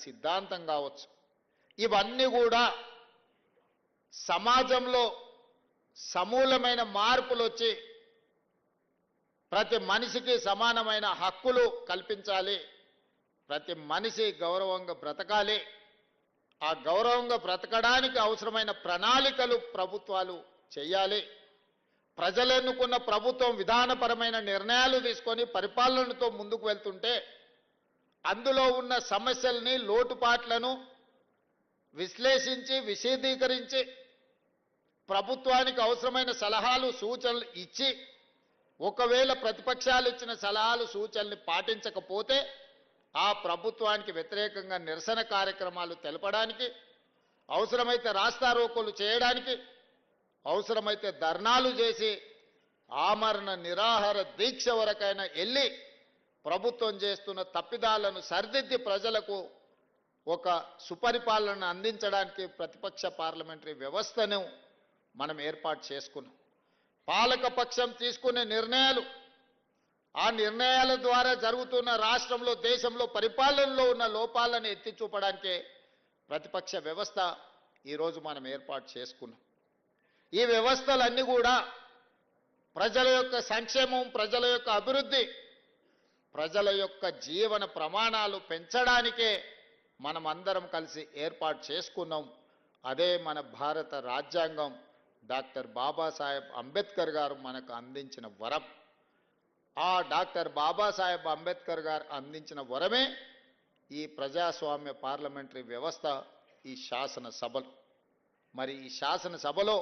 సిద్ధాంతం కావచ్చు, ఇవన్నీ కూడా సమాజంలో సమూలమైన మార్పులు వచ్చి ప్రతి మనిషికి సమానమైన హక్కులు కల్పించాలి, ప్రతి మనిషి గౌరవంగా బ్రతకాలి. ఆ గౌరవంగా బ్రతకడానికి అవసరమైన ప్రణాళికలు ప్రభుత్వాలు చేయాలి. ప్రజలు ఎన్నుకున్న ప్రభుత్వం విధానపరమైన నిర్ణయాలు తీసుకొని పరిపాలనతో ముందుకు వెళ్తుంటే అందులో ఉన్న సమస్యల్ని, లోటుపాట్లను విశ్లేషించి విశదీకరించి ప్రభుత్వానికి అవసరమైన సలహాలు సూచనలు ఇచ్చి ఒకవేళ ప్రతిపక్షాలు ఇచ్చిన సలహాలు సూచనల్ని పాటించకపోతే ఆ ప్రభుత్వానికి వ్యతిరేకంగా నిరసన కార్యక్రమాలు తెలపడానికి, అవసరమైతే రాస్తారోకోలు చేయడానికి, అవసరమైతే ధర్నాలు చేసి ఆమరణ నిరాహార దీక్ష వరకైనా వెళ్ళి ప్రభుత్వం చేస్తున్న తప్పిదాలను సరిదిద్ది ప్రజలకు ఒక సుపరిపాలన అందించడానికి ప్రతిపక్ష పార్లమెంటరీ వ్యవస్థను మనం ఏర్పాటు చేసుకున్నాం. పాలకపక్షం తీసుకునే నిర్ణయాలు, ఆ నిర్ణయాల ద్వారా జరుగుతున్న రాష్ట్రంలో, దేశంలో పరిపాలనలో ఉన్న లోపాలను ఎత్తి చూపడానికే ప్రతిపక్ష వ్యవస్థ ఈరోజు మనం ఏర్పాటు చేసుకున్నాం. ఈ వ్యవస్థలన్నీ కూడా ప్రజల యొక్క సంక్షేమం, ప్రజల యొక్క అభివృద్ధి, ప్రజల యొక్క జీవన ప్రమాణాలు పెంచడానికే మనం అందరం కలిసి ఏర్పాటు చేసుకున్నాం. అదే మన భారత రాజ్యాంగం, డాక్టర్ బాబాసాహెబ్ అంబేద్కర్ గారు మనకు అందించిన వరం. ఆ డాక్టర్ బాబాసాహెబ్ అంబేద్కర్ గారు అందించిన వరమే ఈ ప్రజాస్వామ్య పార్లమెంటరీ వ్యవస్థ, ఈ శాసనసభలు. మరి ఈ శాసనసభలో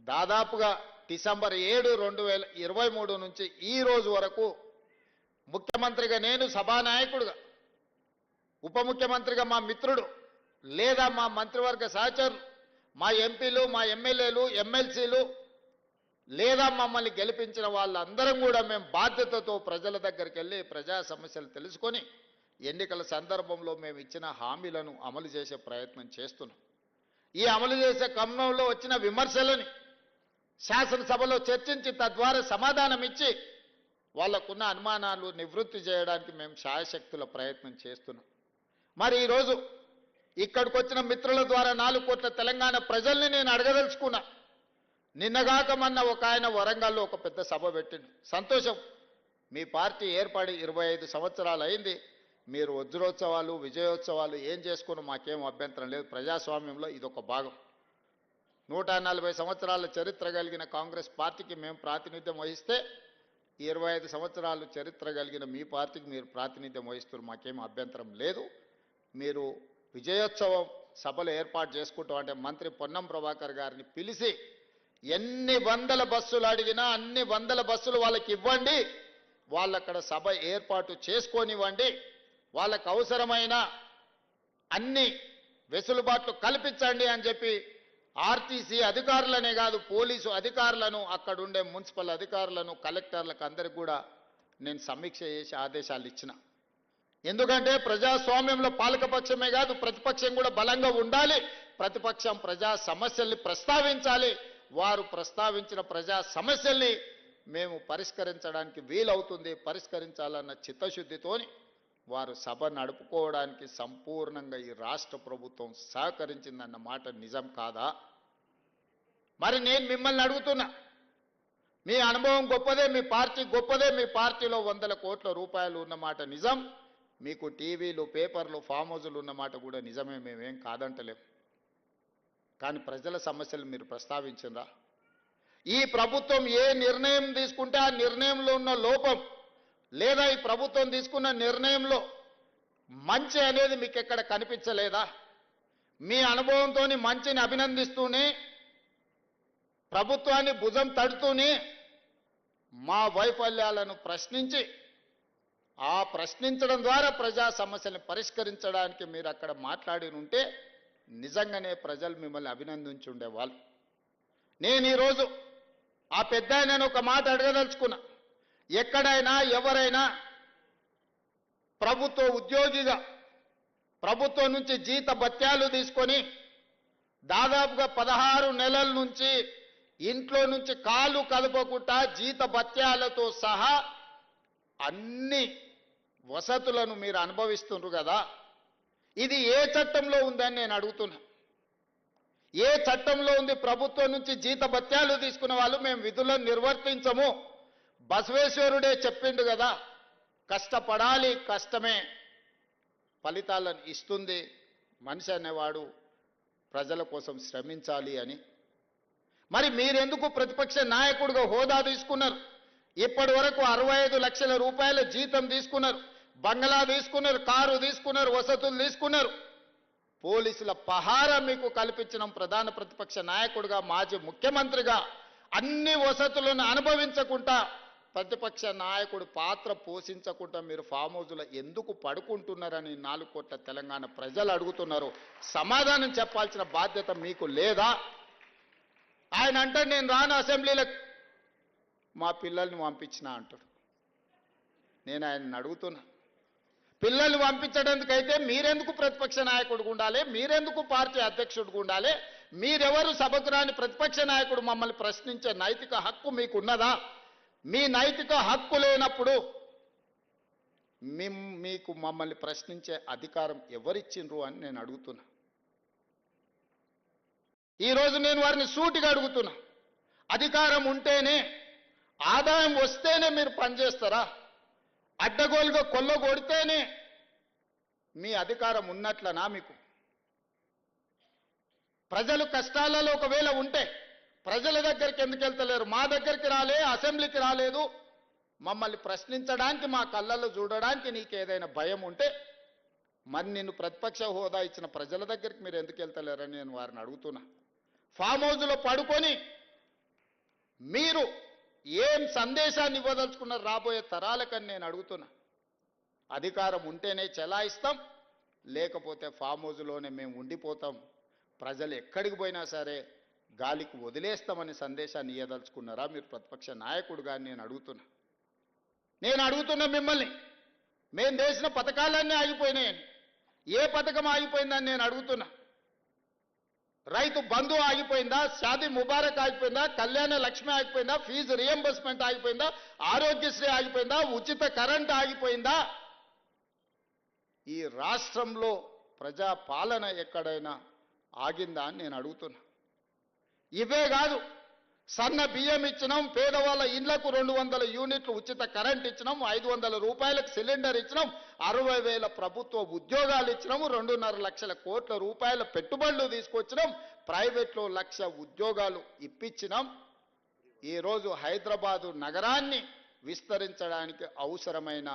దాదాపుగా డిసెంబర్ 7, 2023 నుంచి ఈ రోజు వరకు ముఖ్యమంత్రిగా నేను, సభానాయకుడుగా, ఉప ముఖ్యమంత్రిగా మా మిత్రుడు లేదా మా మంత్రివర్గ సహచరులు, మా ఎంపీలు, మా ఎమ్మెల్యేలు, ఎమ్మెల్సీలు లేదా మమ్మల్ని గెలిపించిన వాళ్ళందరం కూడా మేము బాధ్యతతో ప్రజల దగ్గరికి వెళ్ళి ప్రజా సమస్యలు తెలుసుకొని ఎన్నికల సందర్భంలో మేము ఇచ్చిన హామీలను అమలు చేసే ప్రయత్నం చేస్తున్నాం. ఈ అమలు చేసే క్రమంలో వచ్చిన విమర్శలని శాసనసభలో చర్చించి తద్వారా సమాధానం ఇచ్చి వాళ్ళకున్న అనుమానాలు నివృత్తి చేయడానికి మేము శాయశక్తుల ప్రయత్నం చేస్తున్నాం. మరి ఈరోజు ఇక్కడికి వచ్చిన మిత్రుల ద్వారా 4 కోట్ల తెలంగాణ ప్రజల్ని నేను అడగదలుచుకున్నా. నిన్నగాక మొన్న ఒక ఆయన వరంగల్లో ఒక పెద్ద సభ పెట్టిండు. సంతోషం, మీ పార్టీ ఏర్పడి 25 సంవత్సరాలు అయింది. మీరు వజ్రోత్సవాలు, విజయోత్సవాలు ఏం చేసుకుని మాకేం అభ్యంతరం లేదు. ప్రజాస్వామ్యంలో ఇదొక భాగం. 140 సంవత్సరాల చరిత్ర కలిగిన కాంగ్రెస్ పార్టీకి మేము ప్రాతినిధ్యం వహిస్తే 25 సంవత్సరాలు చరిత్ర కలిగిన మీ పార్టీకి మీరు ప్రాతినిధ్యం వహిస్తున్నారు, మాకేం అభ్యంతరం లేదు. మీరు విజయోత్సవం సభలు ఏర్పాటు చేసుకుంటాం అంటే మంత్రి పొన్నం ప్రభాకర్ గారిని పిలిచి ఎన్ని వందల బస్సులు అడిగినా అన్ని వందల బస్సులు వాళ్ళకి ఇవ్వండి, వాళ్ళక్కడ సభ ఏర్పాటు చేసుకొనివ్వండి, వాళ్ళకు అవసరమైన అన్ని వెసులుబాట్లు కల్పించండి అని చెప్పి ఆర్టీసీ అధికారులనే కాదు, పోలీసు అధికారులను, అక్కడుండే మున్సిపల్ అధికారులను, కలెక్టర్లకు అందరికి కూడా నేను సమీక్ష చేసి ఆదేశాలు ఇచ్చిన. ఎందుకంటే ప్రజాస్వామ్యంలో పాలకపక్షమే కాదు ప్రతిపక్షం కూడా బలంగా ఉండాలి. ప్రతిపక్షం ప్రజా సమస్యల్ని ప్రస్తావించాలి. వారు ప్రస్తావించిన ప్రజా సమస్యల్ని మేము పరిష్కరించడానికి వీలవుతుంది, పరిష్కరించాలన్న చిత్తశుద్ధితోని వారు సభ నడుపుకోవడానికి సంపూర్ణంగా ఈ రాష్ట్ర ప్రభుత్వం సహకరించిందన్న మాట నిజం కాదా? మరి నేను మిమ్మల్ని అడుగుతున్నా, మీ అనుభవం గొప్పదే, మీ పార్టీ గొప్పదే, మీ పార్టీలో 100 కోట్ల రూపాయలు ఉన్నమాట నిజం, మీకు టీవీలు, పేపర్లు, ఫామ్ హౌజులు ఉన్నమాట కూడా నిజమే, మేమేం కాదంటలేం. కానీ ప్రజల సమస్యలు మీరు ప్రస్తావించిందా? ఈ ప్రభుత్వం ఏ నిర్ణయం తీసుకుంటే ఆ నిర్ణయంలో ఉన్న లోపం లేదా ఈ ప్రభుత్వం తీసుకున్న నిర్ణయంలో మంచి అనేది మీకు ఎక్కడ కనిపించలేదా? మీ అనుభవంతో మంచిని అభినందిస్తూనే, ప్రభుత్వాన్ని భుజం తడుతూనే మా వైఫల్యాలను ప్రశ్నించి ఆ ప్రశ్నించడం ద్వారా ప్రజా సమస్యలను పరిష్కరించడానికి మీరు అక్కడ మాట్లాడి ఉంటే నిజంగానే ప్రజలు మిమ్మల్ని అభినందించి ఉండేవాళ్ళు. నేను ఈరోజు ఆ పెద్ద ఆయనను ఒక మాట అడగదలుచుకున్నా. ఎక్కడైనా ఎవరైనా ప్రభుత్వ ఉద్యోగిగా ప్రభుత్వం నుంచి జీత భత్యాలు తీసుకొని దాదాపుగా 16 నెలల నుంచి ఇంట్లో నుంచి కాలు కదపకుండా జీత భత్యాలతో సహా అన్ని వసతులను మీరు అనుభవిస్తున్నారు కదా. ఇది ఏ చట్టంలో ఉందని నేను అడుగుతున్నా. ఏ చట్టంలో ఉంది? ప్రభుత్వం నుంచి జీతభత్యాలు తీసుకున్న వాళ్ళు మేము విధులను నిర్వర్తించము. బసవేశ్వరుడే చెప్పిండు కదా, కష్టపడాలి, కష్టమే ఫలితాలను ఇస్తుంది, మనిషి అనేవాడు ప్రజల కోసం శ్రమించాలి అని. మరి మీరెందుకు ప్రతిపక్ష నాయకుడిగా హోదా తీసుకున్నారు? ఇప్పటి వరకు 65 లక్షల రూపాయల జీతం తీసుకున్నారు, బంగ్లా తీసుకున్నారు, కారు తీసుకున్నారు, వసతులు తీసుకున్నారు. పోలీసుల పహారా మీకు కల్పించడం, ప్రధాన ప్రతిపక్ష నాయకుడిగా, మాజీ ముఖ్యమంత్రిగా అన్ని వసతులను అనుభవించకుండా, ప్రతిపక్ష నాయకుడు పాత్ర పోషించకుండా మీరు ఫామ్ హౌస్లో ఎందుకు పడుకుంటున్నారని 4 కోట్ల తెలంగాణ ప్రజలు అడుగుతున్నారు. సమాధానం చెప్పాల్సిన బాధ్యత మీకు లేదా? ఆయన అంటే నేను రాను అసెంబ్లీలకు, మా పిల్లల్ని పంపించిన అంటాడు. నేను ఆయన్ని అడుగుతున్నా, పిల్లల్ని పంపించడానికైతే మీరెందుకు ప్రతిపక్ష నాయకుడిగా ఉండాలి? మీరెందుకు పార్టీ అధ్యక్షుడిగా ఉండాలి? మీరెవరు సభకు రాని ప్రతిపక్ష నాయకుడు మమ్మల్ని ప్రశ్నించే నైతిక హక్కు మీకున్నదా? మీ నైతిక హక్కు లేనప్పుడు మీకు మమ్మల్ని ప్రశ్నించే అధికారం ఎవరిచ్చిండ్రు అని నేను అడుగుతున్నా. ఈరోజు నేను వారిని సూటిగా అడుగుతున్నా, అధికారం ఉంటేనే, ఆదాయం వస్తేనే మీరు పనిచేస్తారా? అడ్డగోలుగా కొల్లగొడితేనే మీ అధికారం ఉన్నట్లనా మీకు? ప్రజలు కష్టాలలో ఒకవేళ ఉంటే ప్రజల దగ్గరికి ఎందుకు వెళ్తలేరు? మా దగ్గరికి రాలే, అసెంబ్లీకి రాలేదు, మమ్మల్ని ప్రశ్నించడానికి, మా కళ్ళల్లో చూడడానికి నీకు ఏదైనా భయం ఉంటే మరి నిన్ను ప్రతిపక్ష హోదా ఇచ్చిన ప్రజల దగ్గరికి మీరు ఎందుకు వెళ్తలేరని నేను వారిని అడుగుతున్నా. ఫామ్ హౌస్లో పడుకొని మీరు ఏం సందేశాన్ని ఇవ్వదలుచుకున్నారు రాబోయే తరాలకని నేను అడుగుతున్నా. అధికారం ఉంటేనే చెలాయిస్తాం, లేకపోతే ఫామ్ హౌస్లోనే మేము ఉండిపోతాం, ప్రజలు ఎక్కడికి పోయినా సరే గాలికి వదిలేస్తామని సందేశాన్ని ఇవ్వదలుచుకున్నారా మీరు ప్రతిపక్ష నాయకుడుగా నేను అడుగుతున్నా. నేను అడుగుతున్నా మిమ్మల్ని, మేము చేసిన పథకాలన్నీ ఆగిపోయినాయని. ఏ పథకం ఆగిపోయిందని నేను అడుగుతున్నా. రైతు బంధు ఆగిపోయిందా? షాదీ ముబారక్ ఆగిపోయిందా? కళ్యాణ లక్ష్మి ఆగిపోయిందా? ఫీజు రియంబర్స్మెంట్ ఆగిపోయిందా? ఆరోగ్యశ్రీ ఆగిపోయిందా? ఉచిత కరెంట్ ఆగిపోయిందా? ఈ రాష్ట్రంలో ప్రజా పాలన ఎక్కడైనా ఆగిందా అని నేను అడుగుతున్నా. ఇవే కాదు, సన్న బియ్యం ఇచ్చినాం, పేదవాళ్ళ ఇళ్లకు 200 యూనిట్లు ఉచిత కరెంట్ ఇచ్చినాం, 500 రూపాయలకు సిలిండర్ ఇచ్చినాం, 60,000 ప్రభుత్వ ఉద్యోగాలు ఇచ్చినాము, 2.5 లక్షల కోట్ల రూపాయల పెట్టుబడులు తీసుకొచ్చినాం, ప్రైవేట్లో 1,00,000 ఉద్యోగాలు ఇప్పించినాం. ఈరోజు హైదరాబాదు నగరాన్ని విస్తరించడానికి అవసరమైన